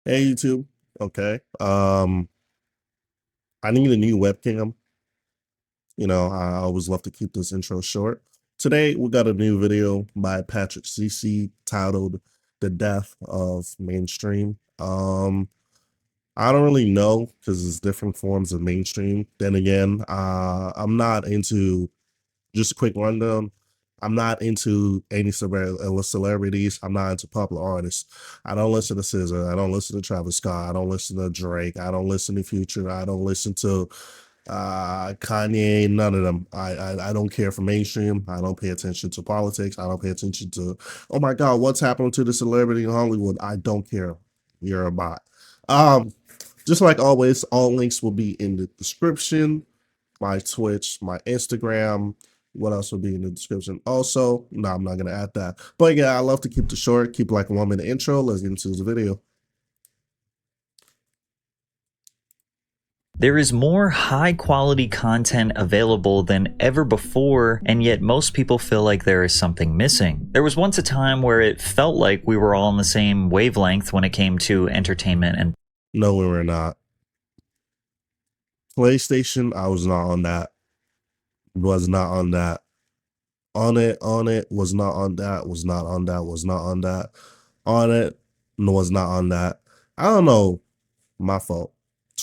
Hey YouTube. Okay. I need a new webcam. I always love to keep this intro short. Today we got a new video by Patrick CC titled The Death of Mainstream. I don't really know because it's different forms of mainstream. Then again, I'm not into just a quick rundown. I'm not into any celebrities. I'm not into popular artists. I don't listen to SZA. I don't listen to Travis Scott. I don't listen to Drake. I don't listen to Future. I don't listen to Kanye. None of them. I don't care for mainstream. I don't pay attention to politics. I don't pay attention to, oh my God, what's happening to the celebrity in Hollywood. I don't care. You're a bot. Um, just like always, all links will be in the description. My Twitch, my Instagram. What else will be in the description? Also, no, I'm not gonna add that. But yeah, I love to keep the short, keep like a 1 minute intro. Let's get into the video. There is more high quality content available than ever before, and yet most people feel like there is something missing. There was once a time where it felt like we were all on the same wavelength when it came to entertainment and No, we were not. PlayStation, I was not on that. Was not on that. On it, was not on that, was not on that, was not on that. On it, no, was not on that. I don't know. My fault.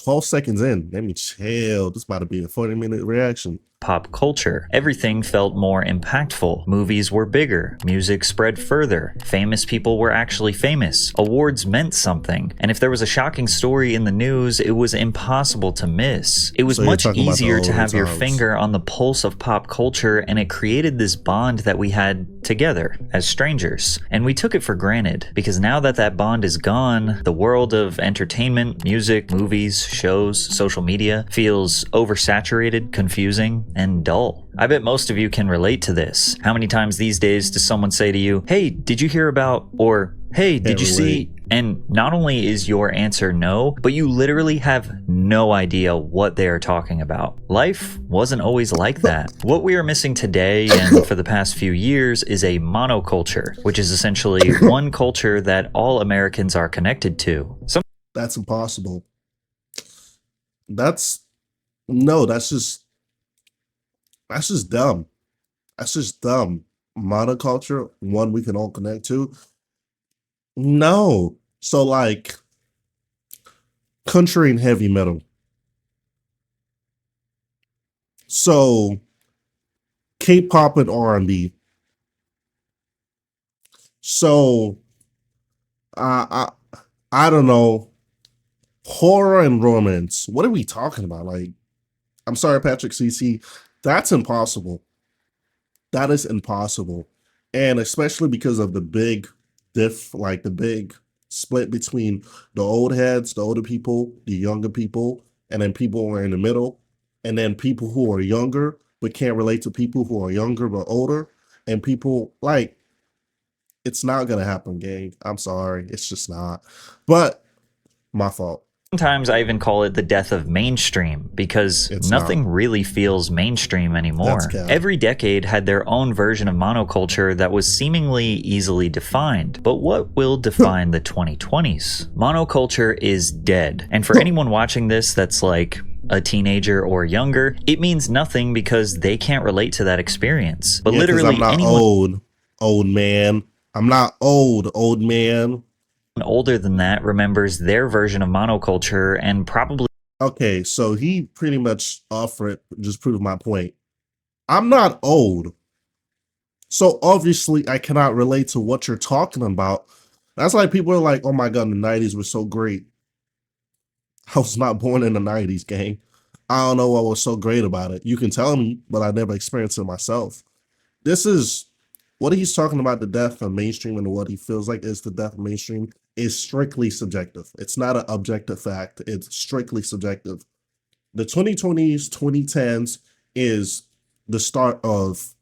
12 seconds in. Let me chill. This about to be a 40-minute reaction. pop culture. Everything felt more impactful. Movies were bigger. Music spread further. Famous people were actually famous. Awards meant something. And if there was a shocking story in the news, it was impossible to miss. It was So you're much talking about the easier to older have your times. finger on the pulse of pop culture, and it created this bond that we had together as strangers. And we took it for granted, because now that that bond is gone, the world of entertainment, music, movies, shows, social media feels oversaturated, confusing, and dull. I bet most of you can relate to this. How many times these days does someone say to you, "Hey, did you hear about," or "Hey, did you see?" And not only is your answer no, but you literally have no idea what they are talking about. Life wasn't always like that. What we are missing today and for the past few years is a monoculture, which is essentially one culture that all Americans are connected to. That's impossible. That's no, that's just dumb. That's just dumb. Monoculture, one we can all connect to. No. So like country and heavy metal. So K-pop and R&B. So I I don't know. Horror and romance. What are we talking about? Like, I'm sorry, Patrick CC. That's impossible. That is impossible. And especially because of the big like the big split between the old heads, the older people, the younger people, and then people who are in the middle, and then people who are younger but can't relate to people who are younger but older, and people like it's not gonna happen, gang. I'm sorry. It's just not. But my fault. Sometimes I even call it the death of mainstream, because It's not. nothing really feels mainstream That's anymore. cap. Every decade had their own version of monoculture that was seemingly easily defined. But what will define the 2020s? Monoculture is dead. And for anyone watching this that's like a teenager or younger, it means nothing because they can't relate to that experience. But Yeah, because I'm literally not anyone old man. I'm not old man. older than that remembers their version of monoculture and probably Okay, so he pretty much offered just proved my point. I'm not old. So obviously I cannot relate to what you're talking about. That's like people are like, oh my god, the 90s were so great. I was not born in the 90s, gang. I don't know what was so great about it. You can tell me, but I never experienced it myself. This is what he's talking about, the death of mainstream, and what he feels like is the death of mainstream is strictly subjective. It's not an objective fact. It's strictly subjective. The 2020s, 2010s is the start of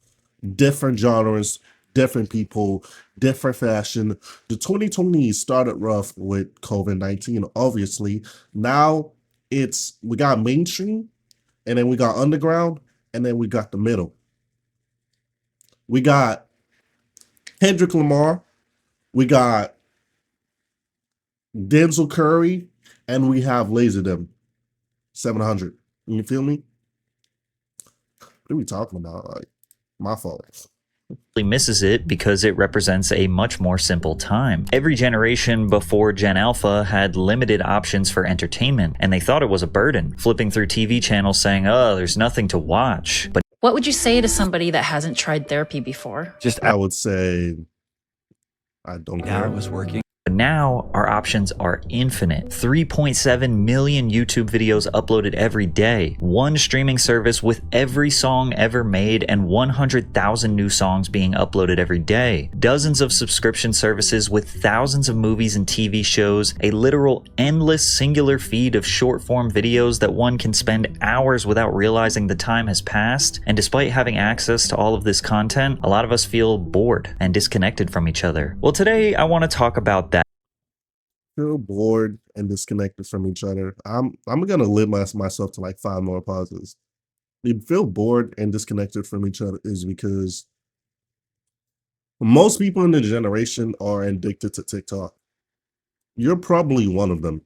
different genres, different people, different fashion. The 2020s started rough with COVID-19, obviously. Now we got mainstream, and then we got underground, and then we got the middle. We got Kendrick Lamar. We got Denzel Curry, and we have Laserdisc 700. You feel me? What are we talking about? Like, my fault. Misses it because it represents a much more simple time. Every generation before Gen Alpha had limited options for entertainment, and they thought it was a burden, flipping through TV channels saying, oh, there's nothing to watch. But what would you say to somebody that hasn't tried therapy before? I would say, I don't care. It was working. But now our options are infinite. 3.7 million YouTube videos uploaded every day, one streaming service with every song ever made, and 100,000 new songs being uploaded every day, dozens of subscription services with thousands of movies and TV shows, a literal endless singular feed of short form videos that one can spend hours without realizing the time has passed. And despite having access to all of this content, a lot of us feel bored and disconnected from each other. Well, today I want to talk about that. Feel bored and disconnected from each other. I'm gonna limit myself to like 5 more pauses. You feel bored and disconnected from each other is because most people in the generation are addicted to TikTok. You're probably one of them.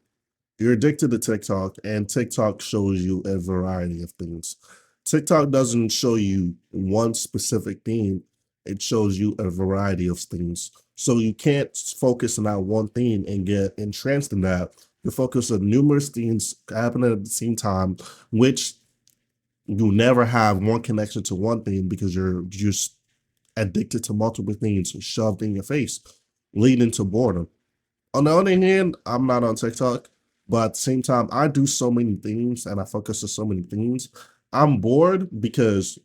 You're addicted to TikTok, and TikTok shows you a variety of things. TikTok doesn't show you one specific thing. It shows you a variety of things. So you can't focus on that one thing and get entranced in that. You focus on numerous things happening at the same time, which you never have one connection to one thing because you're just addicted to multiple things shoved in your face, leading to boredom. On the other hand, I'm not on TikTok, but at the same time, I do so many things and I focus on so many things. I'm bored because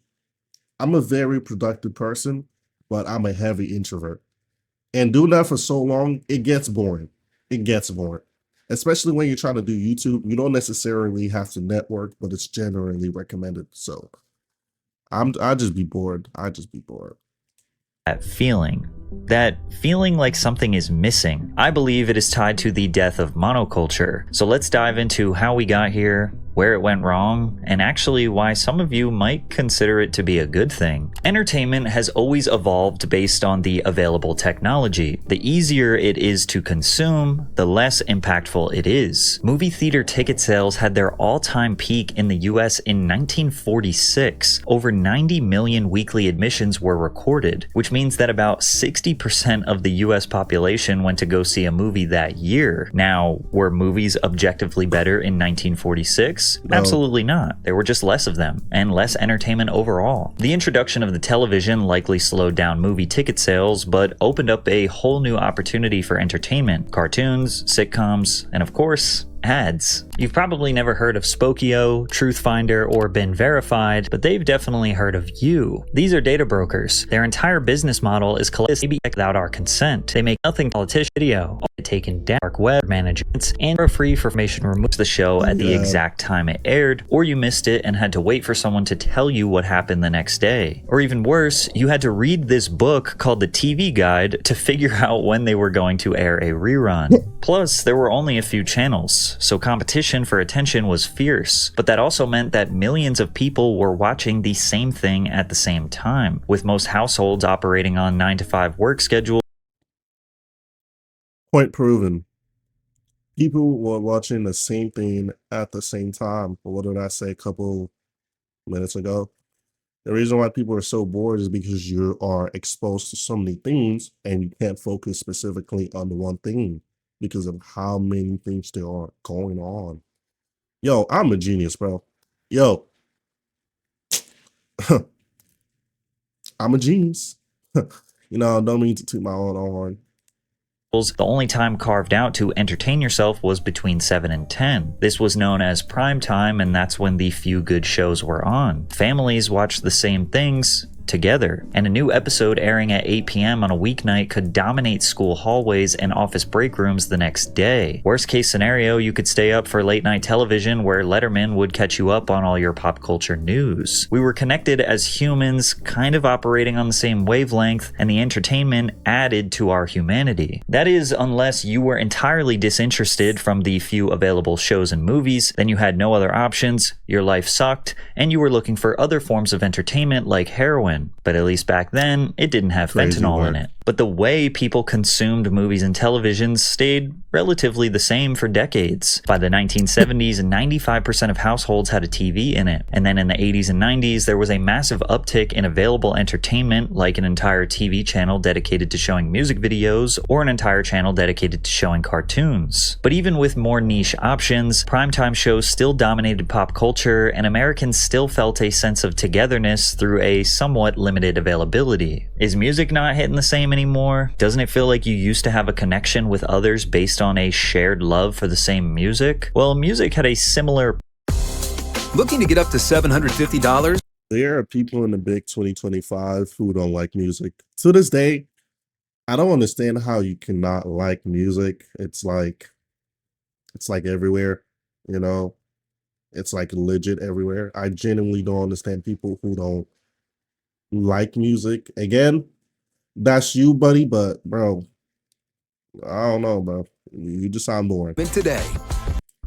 I'm a very productive person, but I'm a heavy introvert. And doing that for so long, it gets boring. It gets boring. Especially when you're trying to do YouTube. You don't necessarily have to network, but it's generally recommended. So I just be bored. I just be bored. That feeling like something is missing. I believe it is tied to the death of monoculture. So let's dive into how we got here, where it went wrong, and actually why some of you might consider it to be a good thing. Entertainment has always evolved based on the available technology. The easier it is to consume, the less impactful it is. Movie theater ticket sales had their all-time peak in the US in 1946. Over 90 million weekly admissions were recorded, which means that about 60% of the US population went to go see a movie that year. Now, were movies objectively better in 1946? No. Absolutely not. There were just less of them, and less entertainment overall. The introduction of the television likely slowed down movie ticket sales, but opened up a whole new opportunity for entertainment. Cartoons, sitcoms, and of course, ads. You've probably never heard of Spokeo, Truthfinder, or Been Verified, but they've definitely heard of you. These are data brokers. Their entire business model is collecting without our consent. They make nothing politician video, taken dark web managements, and for free for information removes the show at the exact time it aired, or you missed it and had to wait for someone to tell you what happened the next day. Or even worse, you had to read this book called The TV Guide to figure out when they were going to air a rerun. Plus, there were only a few channels, so competition for attention was fierce, but that also meant that millions of people were watching the same thing at the same time, with most households operating on 9-to-5 work schedules. Point proven. People were watching the same thing at the same time. But what did I say a couple minutes ago? The reason why people are so bored is because you are exposed to so many things and you can't focus specifically on the one thing because of how many things there are going on. Yo, I'm a genius, bro. Yo. I'm a genius. You know, I don't mean to toot my own horn. The only time carved out to entertain yourself was between 7 and 10. This was known as prime time, and that's when the few good shows were on. Families watched the same things together, and a new episode airing at 8 p.m. on a weeknight could dominate school hallways and office break rooms the next day. Worst case scenario, you could stay up for late night television where Letterman would catch you up on all your pop culture news. We were connected as humans, kind of operating on the same wavelength, and the entertainment added to our humanity. That is, unless you were entirely disinterested from the few available shows and movies, then you had no other options, your life sucked, and you were looking for other forms of entertainment like heroin. heroin, but at least back then, it didn't have Crazy fentanyl work. in it. But the way people consumed movies and televisions stayed relatively the same for decades. By the 1970s, 95% of households had a TV in it. And then in the 80s and 90s, there was a massive uptick in available entertainment, like an entire TV channel dedicated to showing music videos or an entire channel dedicated to showing cartoons. But even with more niche options, primetime shows still dominated pop culture, and Americans still felt a sense of togetherness through a somewhat limited availability. Is music not hitting the same anymore? Doesn't it feel like you used to have a connection with others based on a shared love for the same music? Well, music had a similar. Looking to get up to $750? There are people in the big 2025 who don't like music. To this day, I don't understand how you cannot like music. It's like everywhere, you know? It's like legit everywhere. I genuinely don't understand people who don't like music. Again, that's you, buddy, but bro, I don't know, bro. You just sound boring. Today.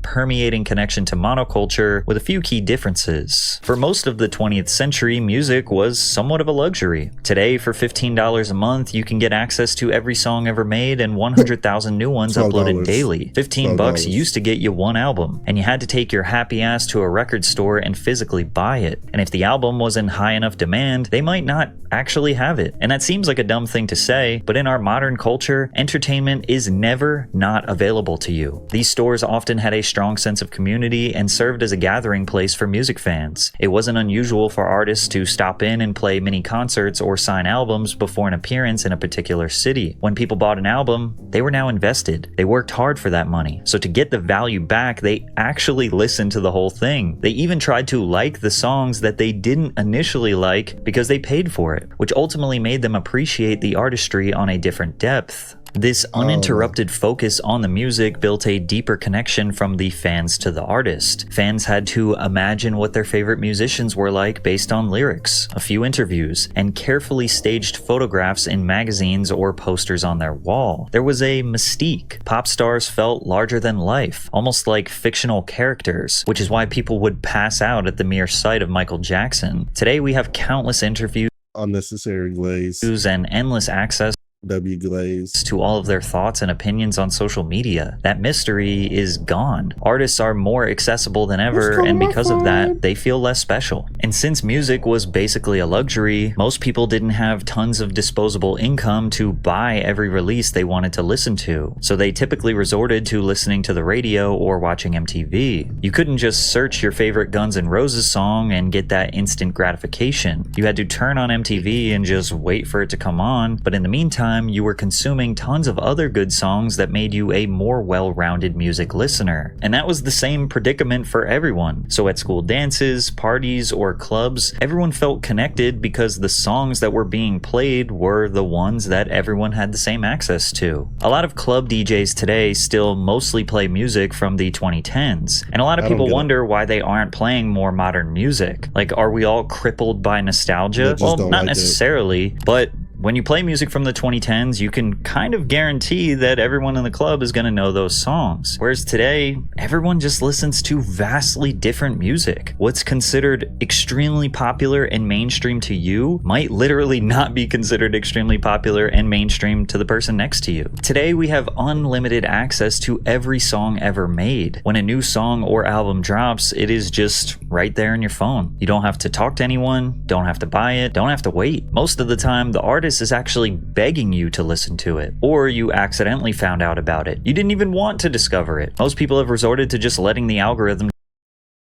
Permeating connection to monoculture with a few key differences. For most of the 20th century, music was somewhat of a luxury. Today, for $15 a month, you can get access to every song ever made and 100,000 new ones uploaded $12. daily. 15 bucks $12. used to get you one album, and you had to take your happy ass to a record store and physically buy it. And if the album was in high enough demand, they might not actually have it. And that seems like a dumb thing to say, but in our modern culture, entertainment is never not available to you. These stores often had a strong sense of community and served as a gathering place for music fans. It wasn't unusual for artists to stop in and play mini concerts or sign albums before an appearance in a particular city. When people bought an album, they were now invested. They worked hard for that money. So to get the value back, they actually listened to the whole thing. They even tried to like the songs that they didn't initially like because they paid for it, which ultimately made them appreciate the artistry on a different depth. This uninterrupted focus on the music built a deeper connection from the fans to the artist. Fans had to imagine what their favorite musicians were like based on lyrics, a few interviews, and carefully staged photographs in magazines or posters on their wall. There was a mystique. Pop stars felt larger than life, almost like fictional characters, which is why people would pass out at the mere sight of Michael Jackson. Today we have countless interviews Unnecessary glaze. and endless access W glaze. to all of their thoughts and opinions on social media. That mystery is gone. Artists are more accessible than ever, and because of that, they feel less special. And since music was basically a luxury, most people didn't have tons of disposable income to buy every release they wanted to listen to, so they typically resorted to listening to the radio or watching MTV. You couldn't just search your favorite Guns N' Roses song and get that instant gratification. You had to turn on MTV and just wait for it to come on, but in the meantime, you were consuming tons of other good songs that made you a more well-rounded music listener. And that was the same predicament for everyone. So at school dances, parties, or clubs, everyone felt connected because the songs that were being played were the ones that everyone had the same access to. A lot of club DJs today still mostly play music from the 2010s, and a lot of people wonder why they aren't playing more modern music. Like, are we all crippled by nostalgia? Well, not necessarily, but when you play music from the 2010s, you can kind of guarantee that everyone in the club is going to know those songs. Whereas today, everyone just listens to vastly different music. What's considered extremely popular and mainstream to you might literally not be considered extremely popular and mainstream to the person next to you. Today, we have unlimited access to every song ever made. When a new song or album drops, it is just right there in your phone. You don't have to talk to anyone, don't have to buy it, don't have to wait. Most of the time, the artist is actually begging you to listen to it, or you accidentally found out about it. You didn't even want to discover it. Most people have resorted to just letting the algorithm.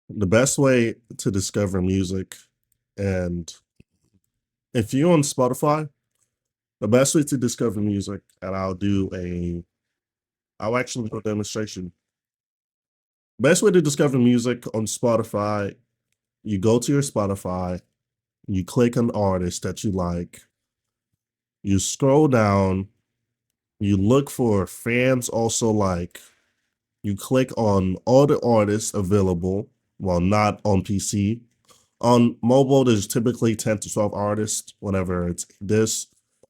The best way to discover music, and if you're on Spotify, the best way to discover music, and I'll actually do a demonstration. Best way to discover music on Spotify, you go to your Spotify, you click on artist that you like, you scroll down, you look for fans also like, you click on all the artists available, well, not on PC. On mobile, there's typically 10 to 12 artists, whenever it's this.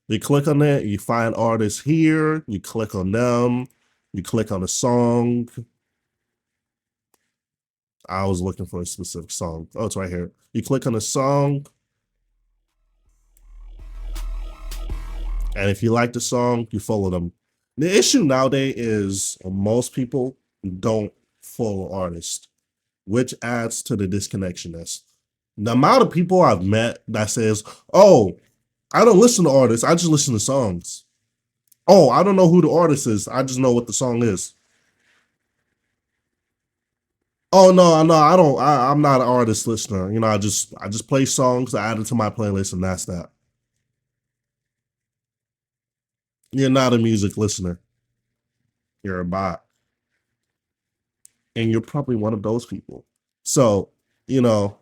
You click on it, you find artists here, you click on them, you click on a song. I was looking for a specific song. Oh, it's right here. You click on a song, And if you like the song, you follow them. The issue nowadays is most people don't follow artists, which adds to the disconnectionness. The amount of people I've met that says, "Oh, I don't listen to artists. I just listen to songs. Oh, I don't know who the artist is. I just know what the song is. Oh no, I don't. I'm not an artist listener. You know, I just play songs, I add it to my playlist, and that's that." You're not a music listener. You're a bot, and you're probably one of those people. So, you know,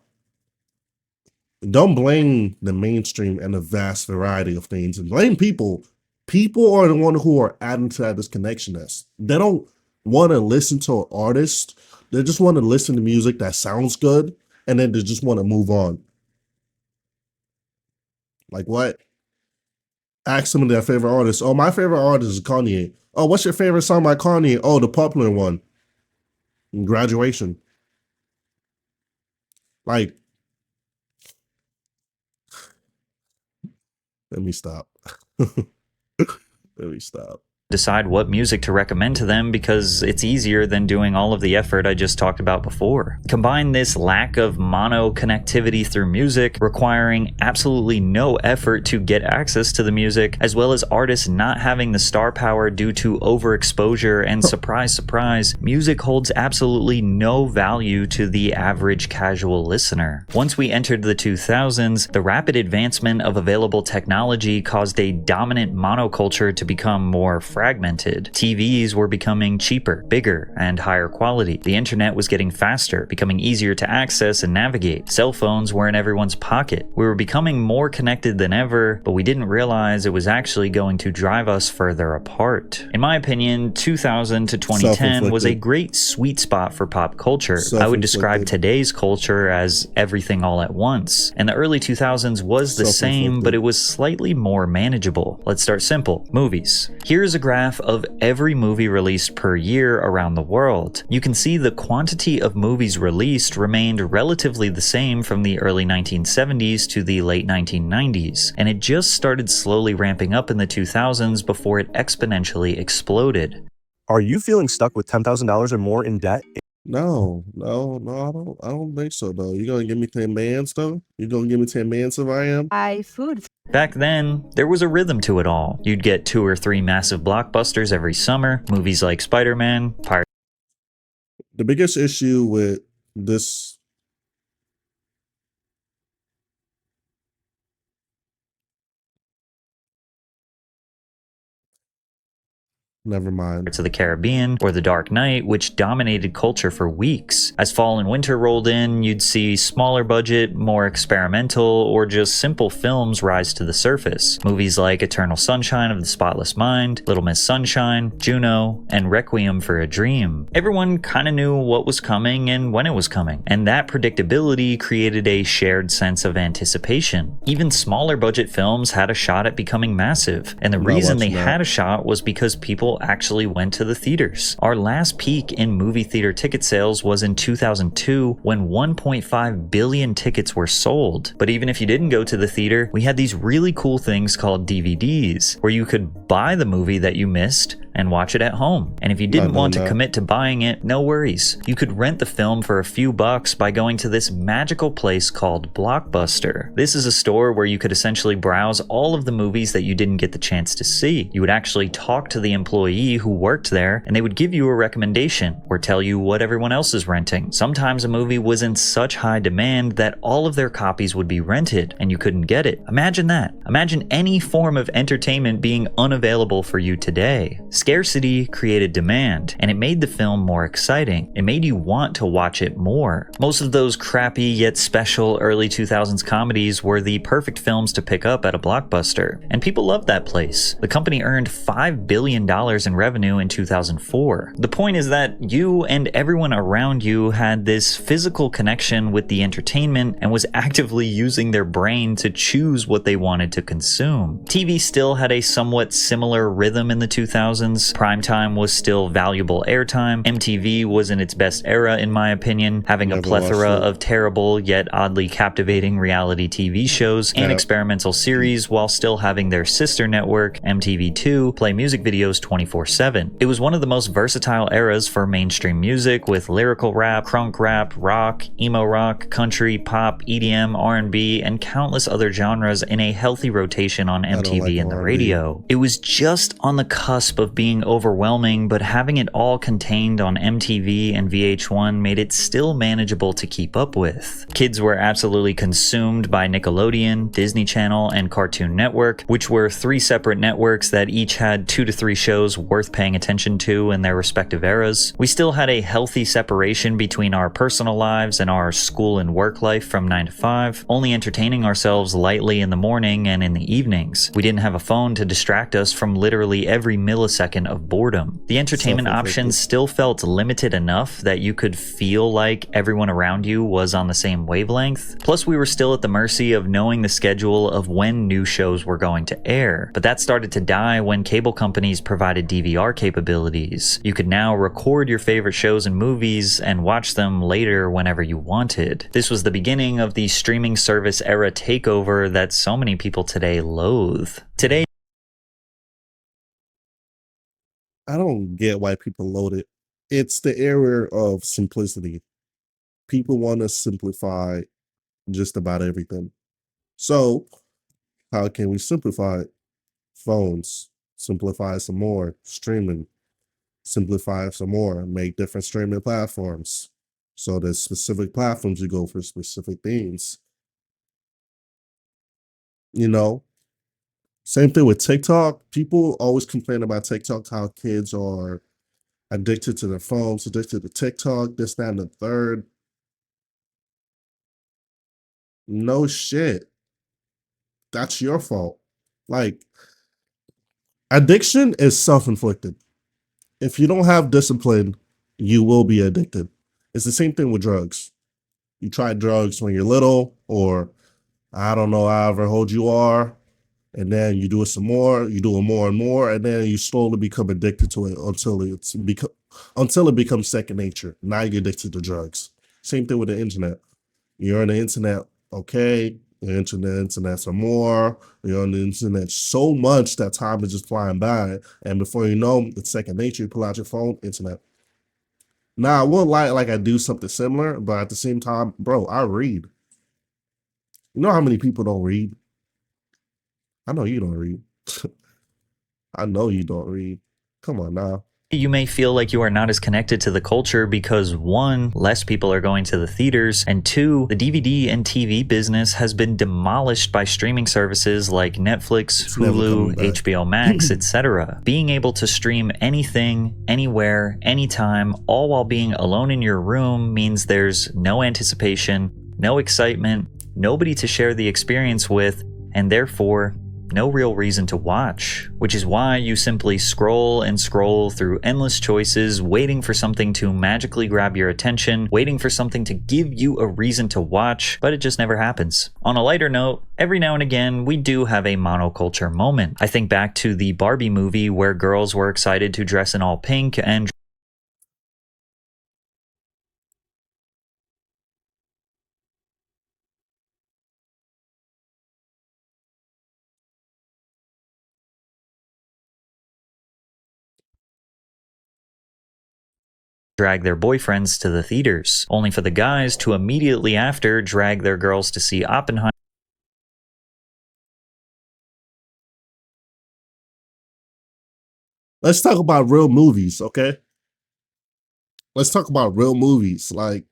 don't blame the mainstream and the vast variety of things, and blame people. People are the one who are adding to that disconnectionness. They don't want to listen to an artist. They just want to listen to music that sounds good, and then they just want to move on. Like what? Ask some of their favorite artists. Oh, my favorite artist is Kanye. Oh, what's your favorite song by Kanye? Oh, the popular one. Graduation. Like, let me stop. Let me stop. Decide what music to recommend to them because it's easier than doing all of the effort I just talked about before. Combine this lack of mono connectivity through music, requiring absolutely no effort to get access to the music, as well as artists not having the star power due to overexposure, and surprise, surprise, music holds absolutely no value to the average casual listener. Once we entered the 2000s, the rapid advancement of available technology caused a dominant monoculture to become more fragmented. TVs were becoming cheaper, bigger, and higher quality. The internet was getting faster, becoming easier to access and navigate. Cell phones were in everyone's pocket. We were becoming more connected than ever, but we didn't realize it was actually going to drive us further apart. In my opinion, 2000 to 2010 was a great sweet spot for pop culture. I would describe today's culture as everything all at once. And the early 2000s was the same, but it was slightly more manageable. Let's start simple. Movies. Here's a graph of every movie released per year around the world. You can see the quantity of movies released remained relatively the same from the early 1970s to the late 1990s, and it just started slowly ramping up in the 2000s before it exponentially exploded. Are you feeling stuck with $10,000 or more in debt? No, I don't think so though. You gonna give me 10 bands though? You gonna give me 10 bands if I am? Buy food. Back then, there was a rhythm to it all. You'd get 2 or 3 massive blockbusters every summer, movies like Spider-Man, Pirates. The biggest issue with this never mind. of the Caribbean, or The Dark Knight, which dominated culture for weeks. As fall and winter rolled in, you'd see smaller budget, more experimental, or just simple films rise to the surface. Movies like Eternal Sunshine of the Spotless Mind, Little Miss Sunshine, Juno, and Requiem for a Dream. Everyone kind of knew what was coming and when it was coming, and that predictability created a shared sense of anticipation. Even smaller budget films had a shot at becoming massive, and the reason they had a shot was because people actually went to the theaters. Our last peak in movie theater ticket sales was in 2002 when 1.5 billion tickets were sold. But even if you didn't go to the theater, we had these really cool things called DVDs where you could buy the movie that you missed and watch it at home. And if you didn't want to commit to buying it, no worries. You could rent the film for a few bucks by going to this magical place called Blockbuster. This is a store where you could essentially browse all of the movies that you didn't get the chance to see. You would actually talk to the employee who worked there, and they would give you a recommendation or tell you what everyone else is renting. Sometimes a movie was in such high demand that all of their copies would be rented and you couldn't get it. Imagine that. Imagine any form of entertainment being unavailable for you today. Scarcity created demand, and it made the film more exciting. It made you want to watch it more. Most of those crappy yet special early 2000s comedies were the perfect films to pick up at a Blockbuster, and people loved that place. The company earned $5 billion in revenue in 2004. The point is that you and everyone around you had this physical connection with the entertainment and was actively using their brain to choose what they wanted to consume. TV still had a somewhat similar rhythm in the 2000s. fans. Primetime was still valuable airtime. MTV was in its best era, in my opinion, having a Never plethora watched it. of terrible yet oddly captivating reality TV shows and Yeah. experimental series, while still having their sister network, MTV2, play music videos 24/7. It was one of the most versatile eras for mainstream music, with lyrical rap, crunk rap, rock, emo rock, country, pop, EDM, R&B, and countless other genres in a healthy rotation on don't MTV like and the R&B. radio. It was just on the cusp of being overwhelming, but having it all contained on MTV and VH1 made it still manageable to keep up with. Kids were absolutely consumed by Nickelodeon, Disney Channel, and Cartoon Network, which were 3 separate networks that each had 2 to 3 shows worth paying attention to in their respective eras. We still had a healthy separation between our personal lives and our school and work life from 9 to 5, only entertaining ourselves lightly in the morning and in the evenings. We didn't have a phone to distract us from literally every millisecond of boredom. The entertainment Self-inflicted. options still felt limited enough that you could feel like everyone around you was on the same wavelength. Plus, we were still at the mercy of knowing the schedule of when new shows were going to air. But that started to die when cable companies provided DVR capabilities. You could now record your favorite shows and movies and watch them later whenever you wanted. This was the beginning of the streaming service era takeover that so many people today loathe. Today, I don't get why people load it. It's the era of simplicity. People want to simplify just about everything. So, how can we simplify it? Phones, simplify some more. Streaming, simplify some more. Make different streaming platforms. So there's specific platforms you go for specific things. You know, same thing with TikTok. People always complain about TikTok, how kids are addicted to their phones, addicted to TikTok, this, that, and the third. No shit. That's your fault. Like, addiction is self-inflicted. If you don't have discipline, you will be addicted. It's the same thing with drugs. You try drugs when you're little, or I don't know, however old you are, and then you do it some more, you do it more and more, and then you slowly become addicted to it until it becomes second nature. Now you're addicted to drugs. Same thing with the internet. You're on the internet, okay, you're into the internet some more, you're on the internet so much that time is just flying by, and before you know, it's second nature. You pull out your phone, internet. Now, I won't lie, like I do something similar, but at the same time, bro, I read. You know how many people don't read? I know you don't read. I know you don't read. Come on now. you may feel like you are not as connected to the culture because 1, less people are going to the theaters, and 2, the DVD and TV business has been demolished by streaming services like Netflix, It's never coming Hulu, back. HBO Max, etc. Being able to stream anything, anywhere, anytime, all while being alone in your room means there's no anticipation, no excitement, nobody to share the experience with, and therefore no real reason to watch, which is why you simply scroll and scroll through endless choices, waiting for something to magically grab your attention, waiting for something to give you a reason to watch, but it just never happens. On a lighter note, every now and again, we do have a monoculture moment. I think back to the Barbie movie where girls were excited to dress in all pink and drag their boyfriends to the theaters, only for the guys to immediately after drag their girls to see Oppenheimer. Let's talk about real movies, okay? Let's talk about real movies. Like,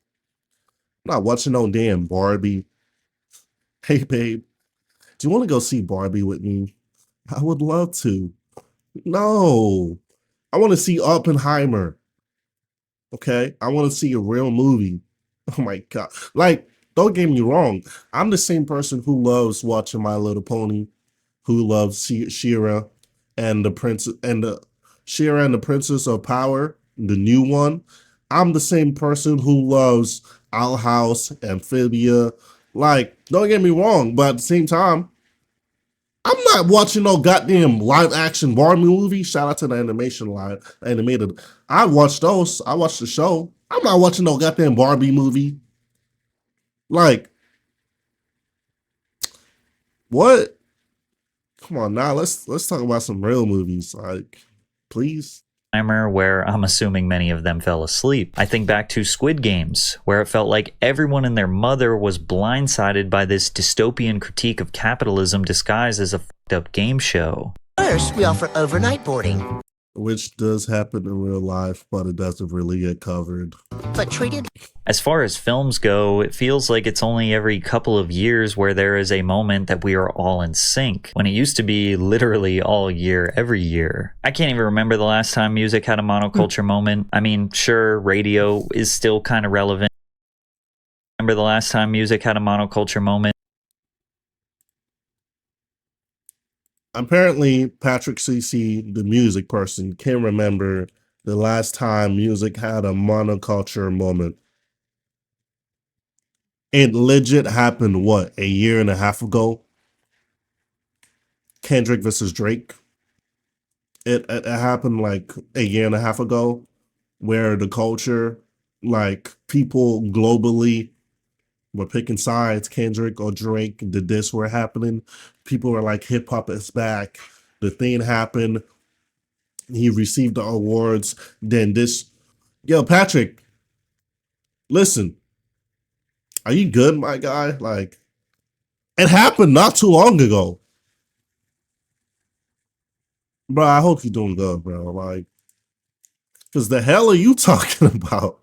I'm not watching no damn Barbie. Hey, babe, do you want to go see Barbie with me? I would love to. No, I want to see Oppenheimer. Okay, I want to see a real movie. Oh my god! Like, don't get me wrong. I'm the same person who loves watching My Little Pony, who loves Shira and the Prince and the Shira and the Princess of Power, the new one. I'm the same person who loves Owl House, Amphibia. Like, don't get me wrong, but at the same time, I'm not watching no goddamn live action Barbie movie. Shout out to the animation live animated. I watched those. I watched the show. I'm not watching no goddamn Barbie movie. Like, what? Come on now. Let's talk about some real movies. Like, please. Timer where I'm assuming many of them fell asleep. I think back to Squid Games, where it felt like everyone and their mother was blindsided by this dystopian critique of capitalism disguised as a fucked up game show. First, we offer overnight boarding, Which does happen in real life, but it doesn't really get covered. but treated As far as films go, it feels like it's only every couple of years where there is a moment that we are all in sync, when it used to be literally all year, every year. I can't even remember the last time music had a monoculture moment. I mean, sure, radio is still kind of relevant. Remember the last time music had a monoculture moment? Apparently, Patrick CC, the music person, can remember the last time music had a monoculture moment. It legit happened, what, a year and a half ago? Kendrick versus Drake. It happened like a year and a half ago, where the culture, like people globally were picking sides, Kendrick or Drake, the diss were happening. People were like, hip hop is back. The thing happened. He received the awards. Then this, yo, Patrick, listen, are you good, my guy? Like, it happened not too long ago. Bro, I hope you're doing good, bro. Like, because the hell are you talking about?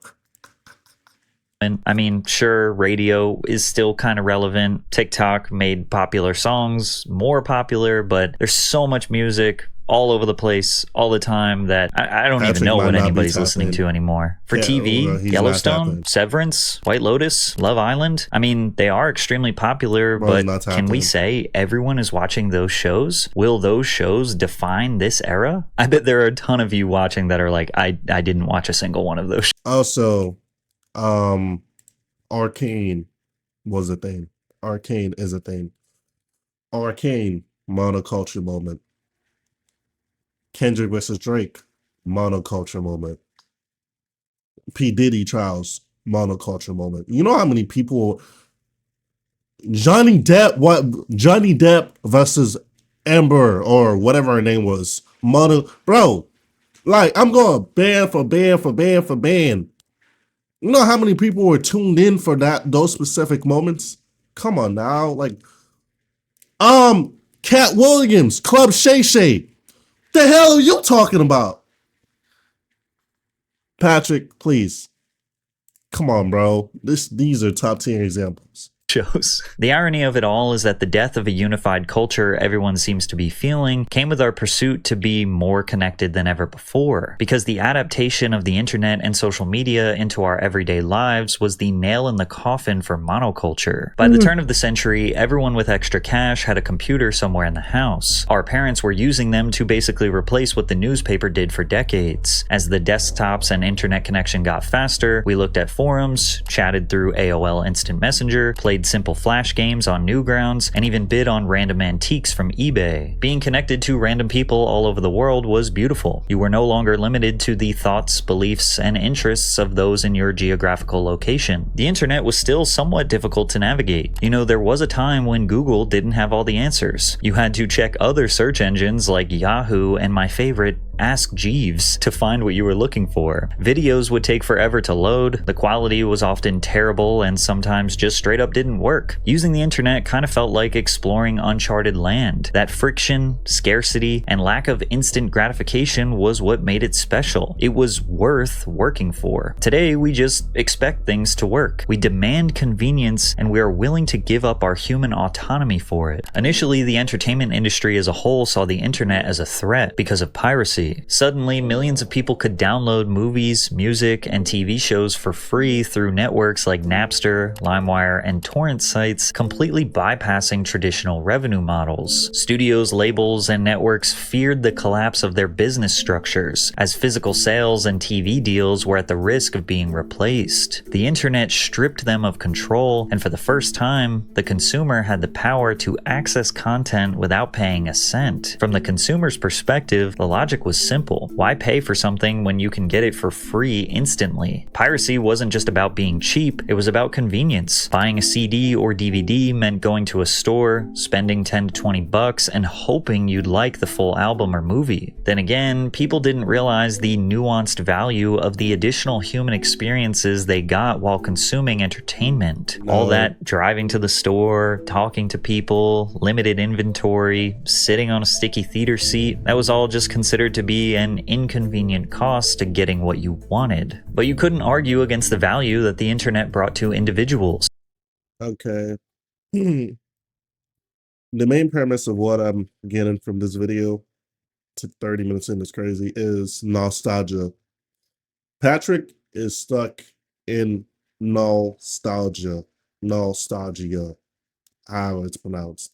And I mean, sure, radio is still kind of relevant. TikTok made popular songs more popular, but there's so much music all over the place all the time that I don't even Patrick know might what not be anybody's listening tapped to in. anymore. For Yeah, TV, well, he's not Yellowstone, tapped in. Severance, White Lotus, Love Island. I mean, they are extremely popular, Well, he's but not tapped can we in. say everyone is watching those shows? Will those shows define this era? I bet there are a ton of you watching that are like, I didn't watch a single one of those. Also, Arcane was a thing. Arcane is a thing. Arcane, monoculture moment. Kendrick versus Drake, monoculture moment. P. Diddy trials, monoculture moment. You know how many people Johnny Depp versus Amber or whatever her name was. Bro, like I'm going band for band for band for band. You know how many people were tuned in for those specific moments? Come on now. Like, Cat Williams, Club Shay Shay. The hell are you talking about? Patrick, please. Come on, bro. These are top tier examples. Shows. The irony of it all is that the death of a unified culture everyone seems to be feeling came with our pursuit to be more connected than ever before, because the adaptation of the internet and social media into our everyday lives was the nail in the coffin for monoculture. By the turn of the century, everyone with extra cash had a computer somewhere in the house. Our parents were using them to basically replace what the newspaper did for decades. As the desktops and internet connection got faster, we looked at forums, chatted through AOL Instant Messenger, played simple flash games on Newgrounds, and even bid on random antiques from eBay. Being connected to random people all over the world was beautiful. You were no longer limited to the thoughts, beliefs, and interests of those in your geographical location. The internet was still somewhat difficult to navigate. You know, there was a time when Google didn't have all the answers. You had to check other search engines like Yahoo and my favorite, Ask Jeeves, to find what you were looking for. Videos would take forever to load, the quality was often terrible, and sometimes just straight up didn't work. Using the internet kind of felt like exploring uncharted land. That friction, scarcity, and lack of instant gratification was what made it special. It was worth working for. Today, we just expect things to work. We demand convenience, and we are willing to give up our human autonomy for it. Initially, the entertainment industry as a whole saw the internet as a threat because of piracy. piracy. Suddenly, millions of people could download movies, music, and TV shows for free through networks like Napster, LimeWire, and torrent sites, completely bypassing traditional revenue models. Studios, labels, and networks feared the collapse of their business structures, as physical sales and TV deals were at the risk of being replaced. The internet stripped them of control, and for the first time, the consumer had the power to access content without paying a cent. From the consumer's perspective, the logic was simple. Why pay for something when you can get it for free instantly? Piracy wasn't just about being cheap, it was about convenience. Buying a CD or DVD meant going to a store, spending 10 to 20 bucks, and hoping you'd like the full album or movie. Then again, people didn't realize the nuanced value of the additional human experiences they got while consuming entertainment. All that driving to the store, talking to people, limited inventory, sitting on a sticky theater seat, that was all just considered to be an inconvenient cost to getting what you wanted. But you couldn't argue against the value that the internet brought to individuals. Okay. The main premise of what I'm getting from this video, took 30 minutes in, it's crazy, is nostalgia. Patrick is stuck in nostalgia, how it's pronounced.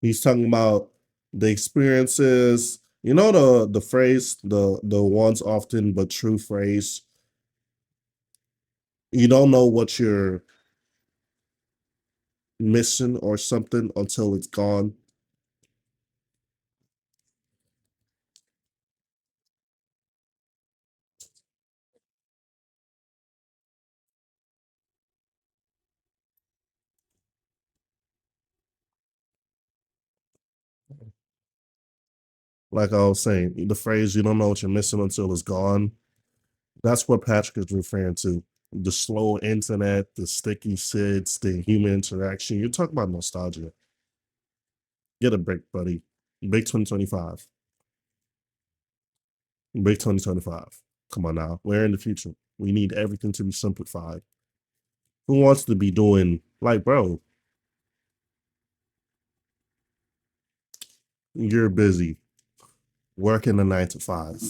He's talking about the experiences, you know, the phrase, the once often but true phrase. You don't know what you're missing or something until it's gone. Like I was saying, the phrase, you don't know what you're missing until it's gone. That's what Patrick is referring to. The slow internet, the sticky sits, the human interaction. You're talking about nostalgia. Get a break, buddy. Big 2025. Big 2025. Come on now. We're in the future. We need everything to be simplified. Who wants to be doing, like, bro, you're busy working a 9 to 5.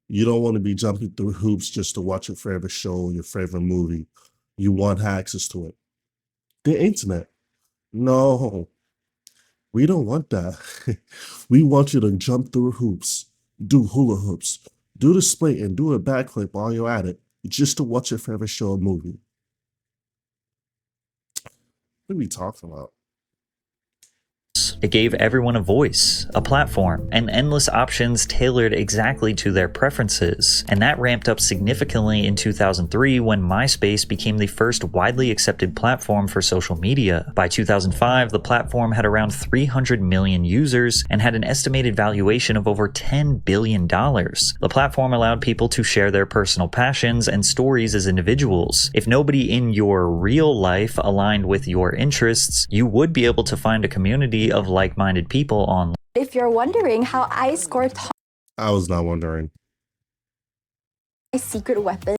You don't want to be jumping through hoops just to watch your favorite show, your favorite movie. You want access to it. The internet. No, we don't want that. We want you to jump through hoops, do hula hoops, do the split and do a backflip while you're at it, just to watch your favorite show or movie. What are we talking about? It gave everyone a voice, a platform, and endless options tailored exactly to their preferences. And that ramped up significantly in 2003 when MySpace became the first widely accepted platform for social media. By 2005, the platform had around 300 million users and had an estimated valuation of over $10 billion. The platform allowed people to share their personal passions and stories as individuals. If nobody in your real life aligned with your interests, you would be able to find a community of like-minded people online. If you're wondering how I scored I was not wondering. my secret weapon,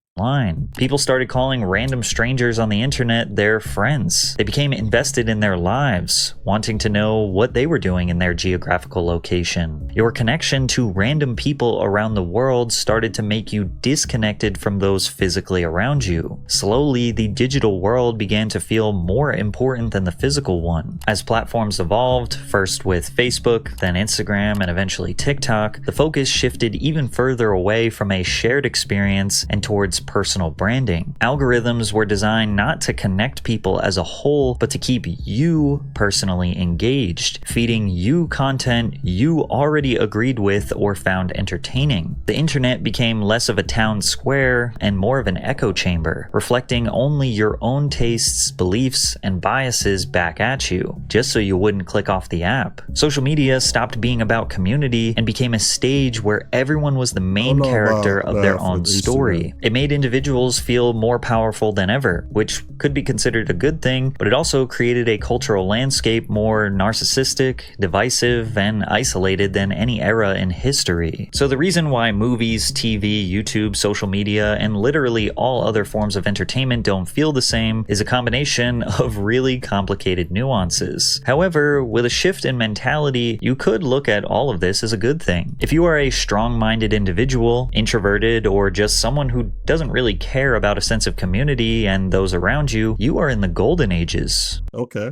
People started calling random strangers on the internet their friends. They became invested in their lives, wanting to know what they were doing in their geographical location. Your connection to random people around the world started to make you disconnected from those physically around you. Slowly, the digital world began to feel more important than the physical one. As platforms evolved, first with Facebook, then Instagram, and eventually TikTok, the focus shifted even further away from a shared experience and towards personal branding. Algorithms were designed not to connect people as a whole, but to keep you personally engaged, feeding you content you already agreed with or found entertaining. The internet became less of a town square and more of an echo chamber, reflecting only your own tastes, beliefs, and biases back at you, just so you wouldn't click off the app. Social media stopped being about community and became a stage where everyone was the main character of their own story. It made made individuals feel more powerful than ever, which could be considered a good thing, but it also created a cultural landscape more narcissistic, divisive, and isolated than any era in history. So the reason why movies, TV, YouTube, social media, and literally all other forms of entertainment don't feel the same is a combination of really complicated nuances. However, with a shift in mentality, you could look at all of this as a good thing. If you are a strong-minded individual, introverted, or just someone who doesn't really care about a sense of community and those around you, you are in the golden ages. Okay.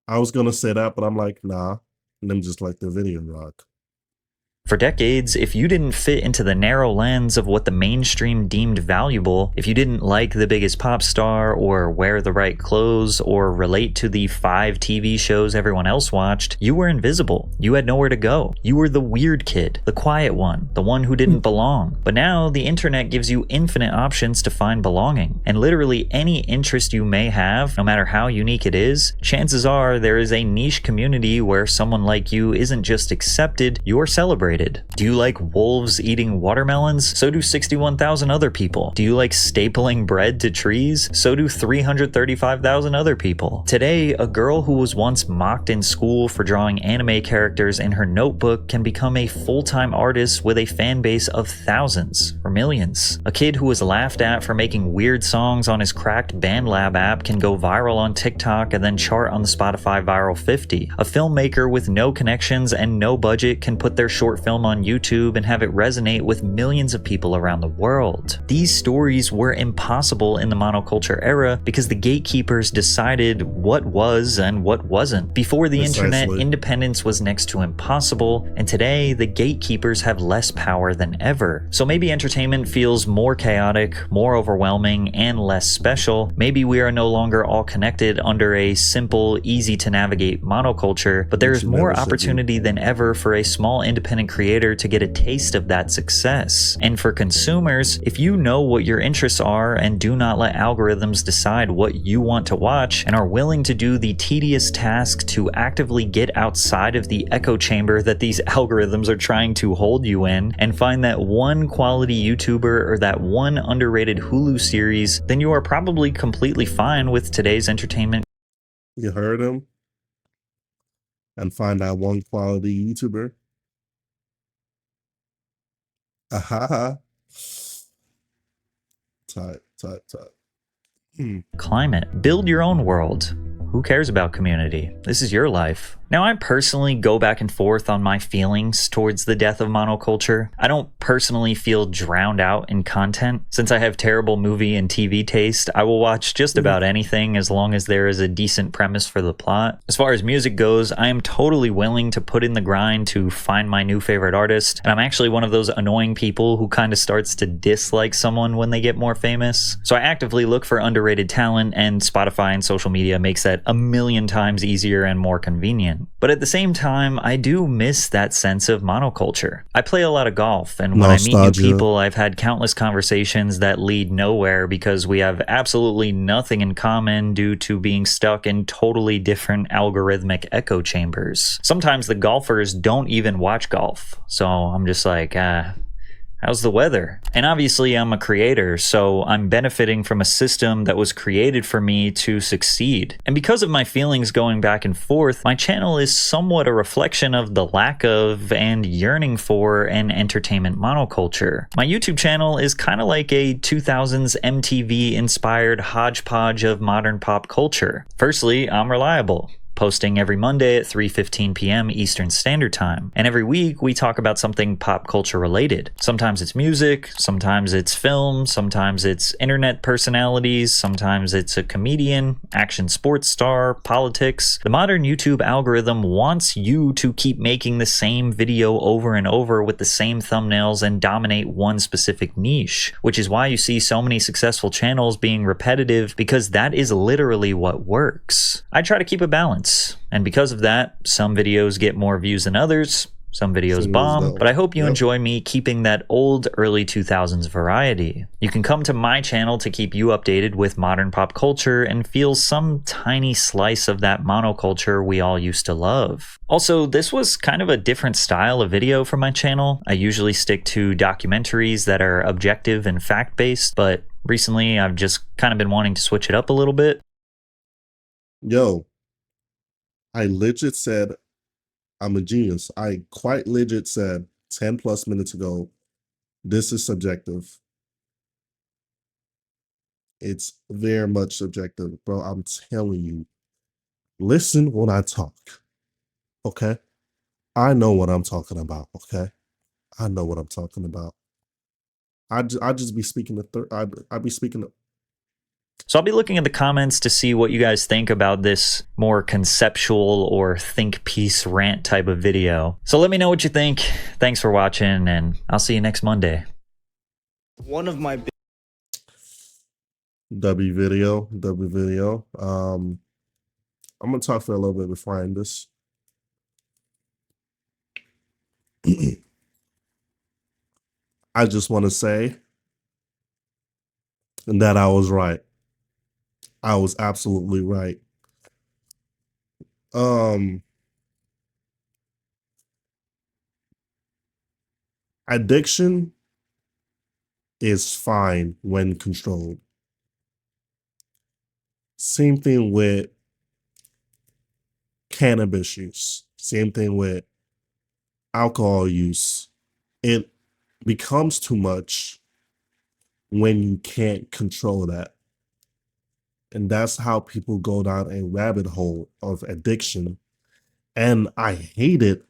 I was gonna say that, but I'm like, nah. And them just like the video rock. For decades, if you didn't fit into the narrow lens of what the mainstream deemed valuable, if you didn't like the biggest pop star, or wear the right clothes, or relate to the 5 TV shows everyone else watched, you were invisible. You had nowhere to go. You were the weird kid, the quiet one, the one who didn't belong. But now, the internet gives you infinite options to find belonging. And literally any interest you may have, no matter how unique it is, chances are there is a niche community where someone like you isn't just accepted, you're celebrated. Do you like wolves eating watermelons? So do 61,000 other people. Do you like stapling bread to trees? So do 335,000 other people. Today, a girl who was once mocked in school for drawing anime characters in her notebook can become a full-time artist with a fan base of thousands or millions. A kid who was laughed at for making weird songs on his cracked BandLab app can go viral on TikTok and then chart on the Spotify Viral 50. A filmmaker with no connections and no budget can put their short film on YouTube and have it resonate with millions of people around the world. These stories were impossible in the monoculture era because the gatekeepers decided what was and what wasn't. Before the internet, independence was next to impossible, and today the gatekeepers have less power than ever. So maybe entertainment feels more chaotic, more overwhelming, and less special. Maybe we are no longer all connected under a simple, easy to navigate monoculture, but there is more opportunity than ever for a small independent creator to get a taste of that success. And for consumers, if you know what your interests are and do not let algorithms decide what you want to watch and are willing to do the tedious task to actively get outside of the echo chamber that these algorithms are trying to hold you in and find that one quality YouTuber or that one underrated Hulu series, then you are probably completely fine with today's entertainment. You heard him? And find that one quality YouTuber. Aha. Tight. Climate. Build your own world. Who cares about community? This is your life. Now, I personally go back and forth on my feelings towards the death of monoculture. I don't personally feel drowned out in content. Since I have terrible movie and TV taste, I will watch just about anything as long as there is a decent premise for the plot. As far as music goes, I am totally willing to put in the grind to find my new favorite artist, and I'm actually one of those annoying people who kind of starts to dislike someone when they get more famous. So I actively look for underrated talent, and Spotify and social media makes that a million times easier and more convenient. But at the same time, I do miss that sense of monoculture. I play a lot of golf, and when I meet new people, I've had countless conversations that lead nowhere because we have absolutely nothing in common due to being stuck in totally different algorithmic echo chambers. Sometimes the golfers don't even watch golf, so I'm just like, how's the weather? And obviously I'm a creator, so I'm benefiting from a system that was created for me to succeed. And because of my feelings going back and forth, my channel is somewhat a reflection of the lack of and yearning for an entertainment monoculture. My YouTube channel is kind of like a 2000s MTV inspired hodgepodge of modern pop culture. Firstly, I'm reliable, posting every Monday at 3:15 p.m. Eastern Standard Time. And every week we talk about something pop culture related. Sometimes it's music, sometimes it's film, sometimes it's internet personalities, sometimes it's a comedian, action sports star, politics. The modern YouTube algorithm wants you to keep making the same video over and over with the same thumbnails and dominate one specific niche, which is why you see so many successful channels being repetitive, because that is literally what works. I try to keep a balance, and because of that, some videos get more views than others, Some videos Singles bomb, though. but I hope you Yep. enjoy me keeping that old early 2000s variety. You can come to my channel to keep you updated with modern pop culture and feel some tiny slice of that monoculture we all used to love. Also, this was kind of a different style of video for my channel. I usually stick to documentaries that are objective and fact-based, but recently I've just kind of been wanting to switch it up a little bit. Yo, I legit said I'm a genius. I quite legit said 10 plus minutes ago, this is subjective. It's very much subjective, bro. I'm telling you. Listen when I talk. Okay? I know what I'm talking about. Okay? I know what I'm talking about. I just be speaking the I be speaking the, So I'll be looking at the comments to see what you guys think about this more conceptual or think piece rant type of video. So let me know what you think. Thanks for watching, and I'll see you next Monday. One of my W video. I'm gonna talk for a little bit before I end this. I just want to say that I was right. I was absolutely right. Addiction is fine when controlled. Same thing with cannabis use. Same thing with alcohol use. It becomes too much when you can't control that. And that's how people go down a rabbit hole of addiction. And I hate it.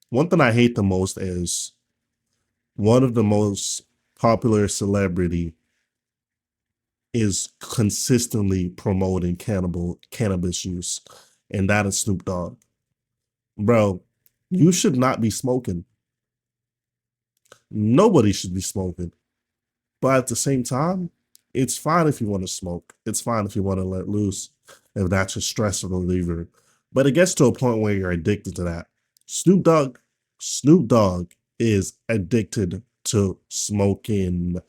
One thing I hate the most is one of the most popular celebrity is consistently promoting cannabis use, and that is Snoop Dogg. Bro, you should not be smoking. Nobody should be smoking. But at the same time, it's fine if you want to smoke. It's fine if you want to let loose, if that's a stress reliever. But it gets to a point where you're addicted to that. Snoop Dogg is addicted to smoking.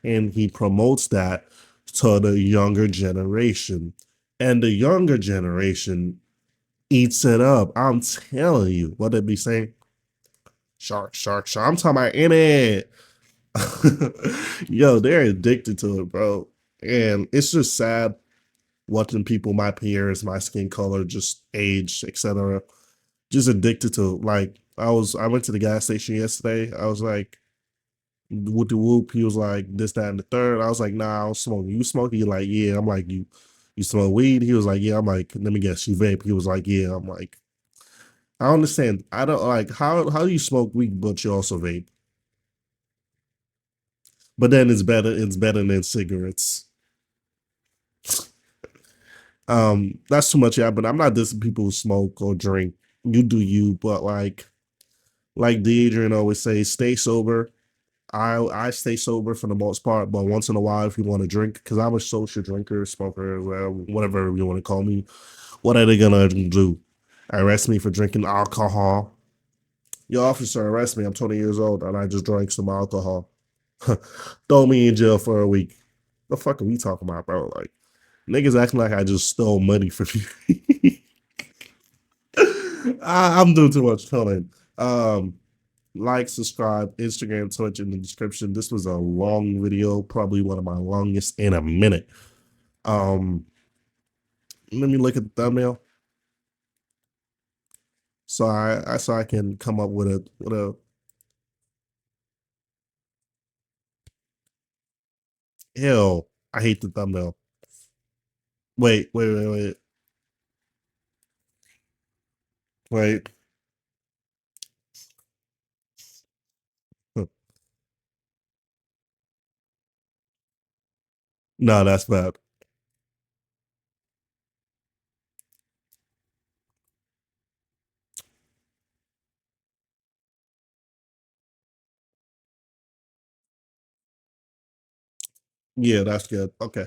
And he promotes that to the younger generation. And the younger generation eats it up. I'm telling you, what they be saying? Shark, shark, shark. I'm talking about in it. Yo, they're addicted to it, bro. And it's just sad watching people, my peers, my skin color, just age, etc., just addicted to it. Like I went to the gas station yesterday. I was like, whoop de whoop. He was like, this, that, and the third. I was like, nah, I don't smoke. You smoking? He like, yeah. I'm like, you smoke weed? He was like, yeah. I'm like, let me guess, you vape? He was like, yeah. I'm like, I understand. I don't like how do you smoke weed but you also vape? But then it's better than cigarettes. That's too much, yeah, but I'm not dissing people who smoke or drink. You do you, but like Deidre always say, stay sober. I stay sober for the most part, but once in a while, if you want to drink, because I'm a social drinker, smoker, whatever you want to call me, what are they gonna do? Arrest me for drinking alcohol? Your officer arrest me. I'm 20 years old and I just drank some alcohol. Throw me in jail for a week. The fuck are we talking about, bro? Like niggas acting like I just stole money from you. I'm doing too much. Hold on. Like, subscribe, Instagram, Twitch in the description. This was a long video, probably one of my longest in a minute. Let me look at the thumbnail. So I can come up with a hell. I hate the thumbnail. Wait. No, that's bad. Yeah, that's good. Okay.